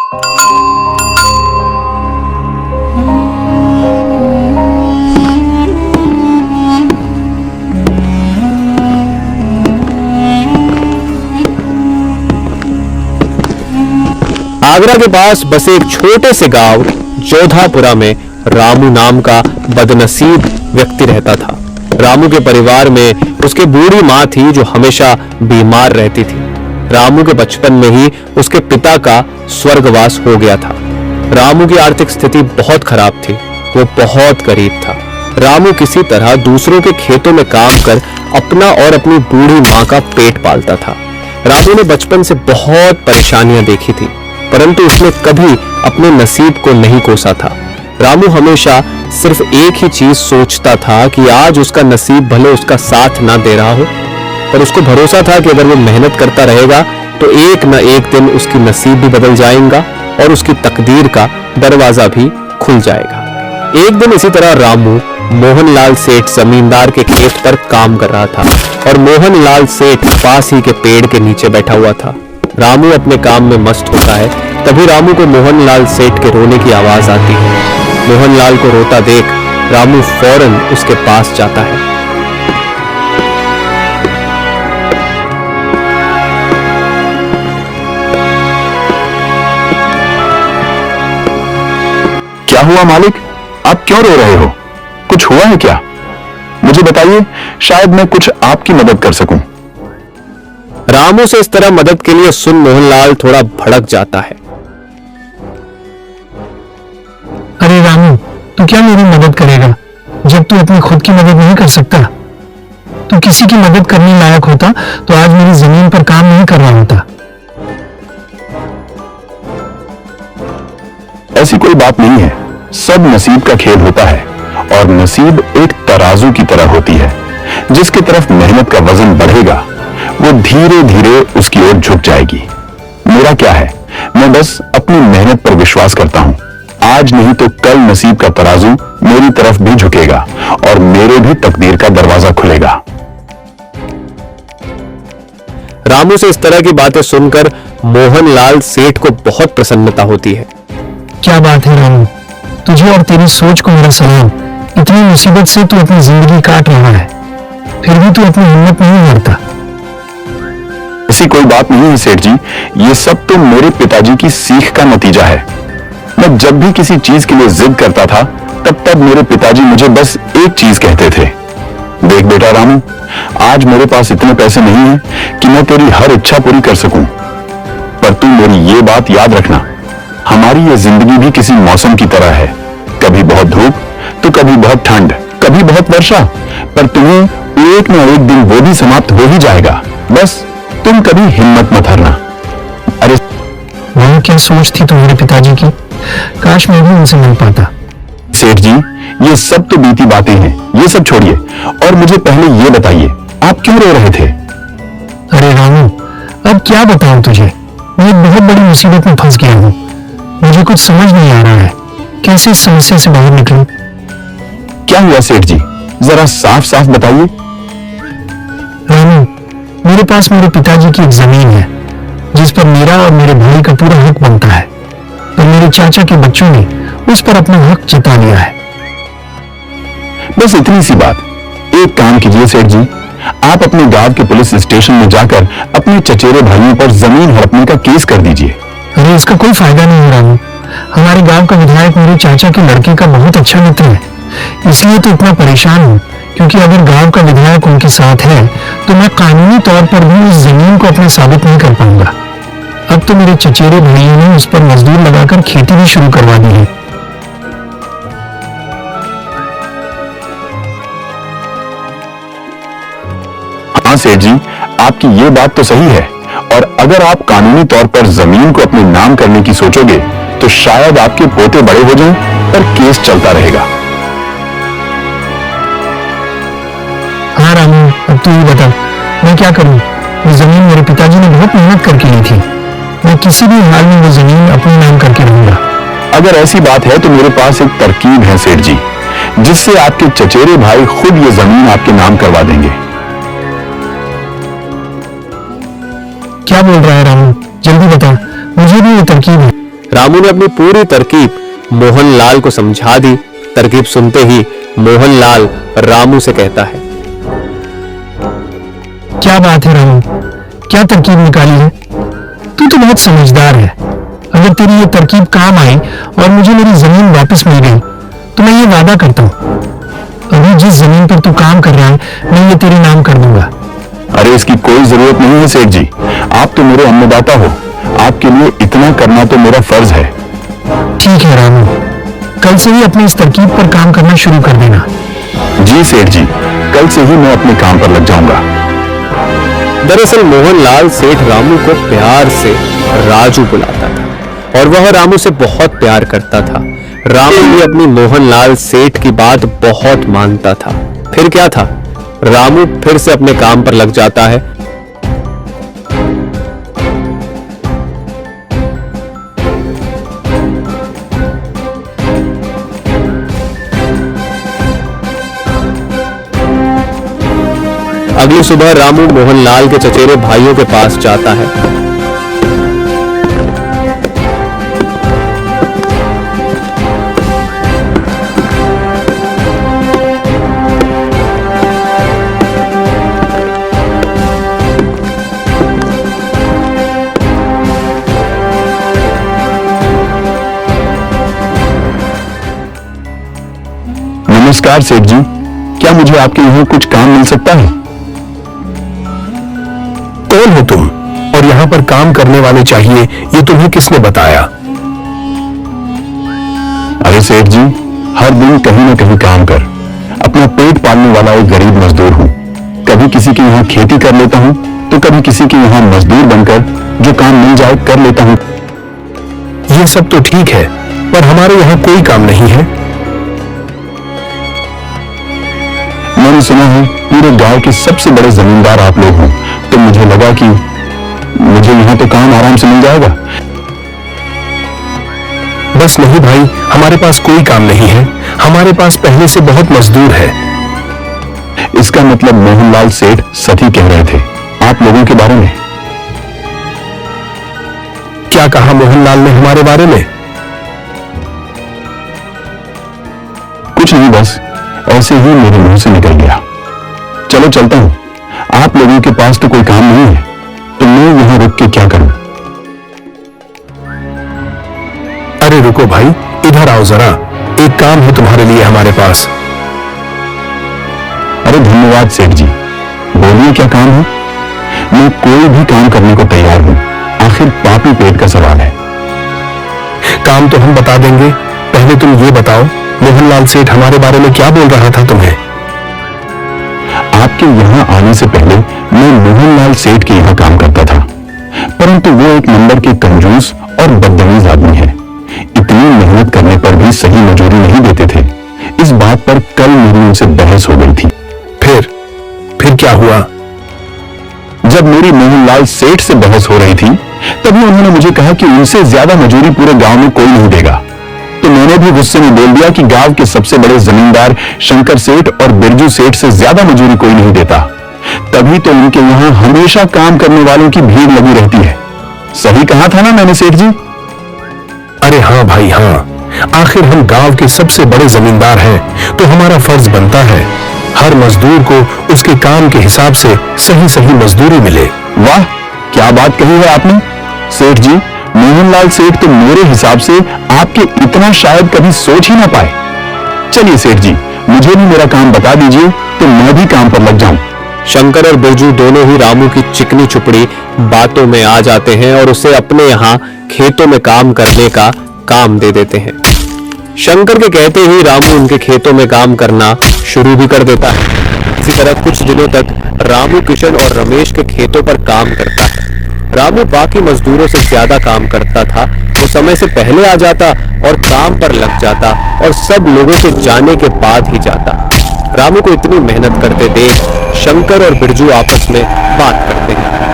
आगरा के पास बसे एक छोटे से गांव जोधापुरा में रामू नाम का बदनसीब व्यक्ति रहता था। रामू के परिवार में उसके बूढ़ी मां थी जो हमेशा बीमार रहती थी। रामू के बचपन में ही उसके पिता का स्वर्गवास हो गया था। रामू की आर्थिक स्थिति बहुत खराब थी, वो बहुत गरीब था। रामू किसी तरह दूसरों के खेतों में काम कर अपना और अपनी बूढ़ी मां का पेट पालता था। रामू ने बचपन से बहुत परेशानियां देखी थी, परंतु उसने कभी अपने नसीब को नहीं कोसा था। रामू हमेशा सिर्फ एक ही चीज सोचता था कि आज उसका नसीब भले उसका साथ ना दे रहा हो, पर उसको भरोसा था कि अगर वो मेहनत करता रहेगा तो एक न एक दिन उसकी नसीब भी बदल जाएगा और उसकी तकदीर का दरवाजा भी खुल जाएगा। एक दिन इसी तरह रामू मोहनलाल सेठ जमींदार के खेत पर काम कर रहा था और मोहनलाल सेठ पास ही के पेड़ के नीचे बैठा हुआ था। रामू अपने काम में मस्त होता है, तभी रामू को मोहनलाल सेठ के रोने की आवाज आती है। मोहनलाल को रोता देख रामू फौरन उसके पास जाता है। क्या हुआ मालिक, आप क्यों रो रहे हो? कुछ हुआ है क्या? मुझे बताइए, शायद मैं कुछ आपकी मदद कर सकूं। रामू से इस तरह मदद के लिए सुन मोहनलाल थोड़ा भड़क जाता है। अरे रामू, तू क्या मेरी मदद करेगा जब तू अपनी खुद की मदद नहीं कर सकता? तू किसी की मदद करने लायक होता तो आज मेरी जमीन पर काम नहीं कर रहा होता। ऐसी कोई बात नहीं है, सब नसीब का खेल होता है और नसीब एक तराजू की तरह होती है। जिसकी तरफ मेहनत का वजन बढ़ेगा वो धीरे धीरे उसकी ओर झुक जाएगी। मेरा क्या है, मैं बस अपनी मेहनत पर विश्वास करता हूं। आज नहीं तो कल नसीब का तराजू मेरी तरफ भी झुकेगा और मेरे भी तकदीर का दरवाजा खुलेगा। रामू से इस तरह की बातें सुनकर मोहनलाल सेठ को बहुत प्रसन्नता होती है। क्या बात है रामू, तुझे और तेरी सोच को मेरा सलाम। इतनी मुसीबत से तू अपनी जिंदगी काट रहा है, फिर भी तू अपनी हिम्मत नहीं हारता। ऐसी कोई बात नहीं है सेठ जी, ये सब तो मेरे पिताजी की सीख का नतीजा है। मैं जब भी किसी चीज के लिए जिद करता था तब मेरे पिताजी मुझे बस एक चीज कहते थे, देख बेटा रामू, आज मेरे पास इतने पैसे नहीं हैं कि मैं तेरी हर इच्छा पूरी कर सकूं, पर तू मेरी ये बात याद रखना, हमारी ये जिंदगी भी किसी मौसम की तरह है। कभी बहुत धूप तो कभी बहुत ठंड, कभी बहुत वर्षा, पर तुम्हें एक न एक दिन वो भी समाप्त हो ही जाएगा। बस तुम कभी हिम्मत मत हारना। अरे वह क्या सोच थी तुम्हारे पिताजी की, काश मैं भी उनसे मिल पाता। सेठ जी, ये सब तो बीती बातें हैं, ये सब छोड़िए और मुझे पहले ये बताइए, आप क्यों रो रहे थे? अरे रामू, अब क्या बताऊं तुझे, मैं एक बहुत बड़ी मुसीबत में फंस गया हूं। मुझे कुछ समझ नहीं आ रहा है, कैसे इस समस्या से बाहर निकलूं। क्या हुआ सेठ जी, जरा साफ साफ बताइए। रामू, मेरे पास मेरे पिताजी की एक जमीन है जिस पर मेरा और मेरे भाई का पूरा हक बनता है, पर मेरे चाचा के बच्चों ने उस पर अपना हक जता लिया है। बस इतनी सी बात। एक काम कीजिए सेठ जी, आप अपने गांव के पुलिस स्टेशन में जाकर अपने चचेरे भाइयों पर जमीन हड़पने का केस कर दीजिए। अरे इसका कोई फायदा नहीं हो रहा। हमारे गांव का विधायक मेरे चाचा के लड़के का बहुत अच्छा मित्र है, इसलिए तो इतना परेशान हूं, क्योंकि अगर गांव का विधायक उनके साथ है तो मैं कानूनी तौर पर भी उस जमीन को अपना साबित नहीं कर पाऊंगा। अब तो मेरे चचेरे भाइयों ने उस पर मजदूर लगाकर खेती भी शुरू करवा दी है। हाँ सेठ जी, आपकी ये बात तो सही है, और अगर आप कानूनी तौर पर जमीन को अपने नाम करने की सोचोगे तो शायद आपके पोते बड़े हो जाएं, पर केस चलता रहेगा। हाँ रामू, अब तू ही बता, मैं क्या करूं? वो जमीन मेरे पिताजी ने बहुत मेहनत करके ली थी। मैं किसी भी हाल में वो जमीन अपने नाम करके रहूंगा। अगर ऐसी बात है तो मेरे पास एक तरकीब है सेठ जी, जिससे आपके चचेरे भाई खुद ये जमीन आपके नाम करवा देंगे। क्या बोल रहा है रामू? जल्दी बता, मुझे भी ये तरकीब है। रामू ने अपनी पूरी तरकीब मोहनलाल को समझा दी। तरकीब सुनते ही मोहनलाल रामू से कहता है, क्या बात है रामू, क्या तरकीब निकाली है? तू तो बहुत समझदार है। अगर तेरी ये तरकीब काम आई और मुझे मेरी जमीन वापस मिल गई तो मैं ये वादा करता हूं, अभी जिस जमीन पर तू काम कर रहा है मैं ये तेरे नाम कर दूंगा। अरे इसकी कोई जरूरत नहीं है सेठ जी, आप तो मेरे अन्नदाता हो, आपके लिए इतना करना तो मेरा फर्ज है। ठीक है रामू, कल से ही अपनी इस तरकीब पर काम करना शुरू कर देना। जी सेठ जी, कल से ही मैं अपने काम पर लग जाऊंगा। दरअसल मोहनलाल सेठ रामू को प्यार से राजू बुलाता था और वह रामू से बहुत प्यार करता था। रामू भी अपनी मोहनलाल सेठ की बात बहुत मानता था। फिर क्या था, रामू फिर से अपने काम पर लग जाता है। अगली सुबह रामू मोहनलाल के चचेरे भाइयों के पास जाता है। नमस्कार सेठ जी, क्या मुझे आपके यहाँ कुछ काम मिल सकता है? कौन हो तुम और यहाँ पर काम करने वाले चाहिए, ये तुम्हें किसने बताया? अरे सेठ जी, हर दिन कहीं ना कहीं काम कर अपना पेट पालने वाला एक गरीब मजदूर हूँ। कभी किसी के यहाँ खेती कर लेता हूँ तो कभी किसी के यहाँ मजदूर बनकर जो काम मिल जाए कर लेता हूँ। ये सब तो ठीक है, पर हमारे यहाँ कोई काम नहीं है। मैंने सुना है पूरे गांव के सबसे बड़े जमींदार आप लोग हैं, तो मुझे लगा कि मुझे यहाँ तो काम आराम से मिल जाएगा। बस नहीं भाई, हमारे पास कोई काम नहीं है, हमारे पास पहले से बहुत मजदूर है। इसका मतलब मोहनलाल सेठ सही कह रहे थे आप लोगों के बारे में। क्या कहा मोहनलाल ने हमारे बारे में? कुछ नहीं, बस ऐसे ही मेरे मुंह से निकल गया। चलो चलता हूं, आप लोगों के पास तो कोई काम नहीं है तो मैं यहां रुक के क्या करूं? अरे रुको भाई, इधर आओ जरा, एक काम है तुम्हारे लिए हमारे पास। अरे धन्यवाद सेठ जी, बोलिए क्या काम है? मैं कोई भी काम करने को तैयार हूं, आखिर पापी पेट का सवाल है। काम तो हम बता देंगे, पहले तुम ये बताओ मोहनलाल सेठ हमारे बारे में क्या बोल रहा था तुम्हें? आपके यहाँ आने से पहले मैं मोहनलाल सेठ के यहाँ काम करता था, परंतु वो एक नंबर के कंजूस और बदतमीज आदमी है। इतनी मेहनत करने पर भी सही मजूरी नहीं देते थे। इस बात पर कल मेरी उनसे बहस हो गई थी। फिर क्या हुआ? जब मेरी मोहनलाल सेठ से बहस हो रही थी तभी उन्होंने मुझे कहा कि उनसे ज्यादा मजूरी पूरे गांव में कोई नहीं देगा। तो मैंने भी गुस्से में बोल दिया कि गांव के सबसे बड़े जमींदार शंकर सेठ और बिरजू सेठ से ज्यादा मजूरी कोई नहीं देता। तभी तो उनके यहाँ हमेशा काम करने वालों की भीड़ लगी रहती है। सही कहा था ना मैंने सेठ जी? अरे हाँ भाई हाँ, आखिर हम गांव के सबसे बड़े जमींदार हैं, तो हमारा फर्ज बनता है हर मजदूर को उसके काम के हिसाब से सही सही मजदूरी मिले। वाह, क्या बात कही है आपने सेठ जी। मोहनलाल सेठ तो मेरे हिसाब से आपके इतना शायद कभी सोच ही ना पाए। चलिए सेठ जी, मुझे भी मेरा काम बता दीजिए तो मैं भी काम पर लग जाऊं। शंकर और बिरजू दोनों ही रामू की चिकनी चुपड़ी बातों में आ जाते हैं और उसे अपने यहाँ खेतों में काम करने का काम दे देते हैं। शंकर के कहते ही रामू उनके खेतों में काम करना शुरू भी कर देता है। इसी तरह कुछ दिनों तक रामू किशन और रमेश के खेतों पर काम करता है। रामू बाकी मजदूरों से ज्यादा काम करता था। वो समय से पहले आ जाता और काम पर लग जाता और सब लोगों के जाने के बाद ही जाता। रामू को इतनी मेहनत करते देख शंकर और बिरजू आपस में बात करते हैं।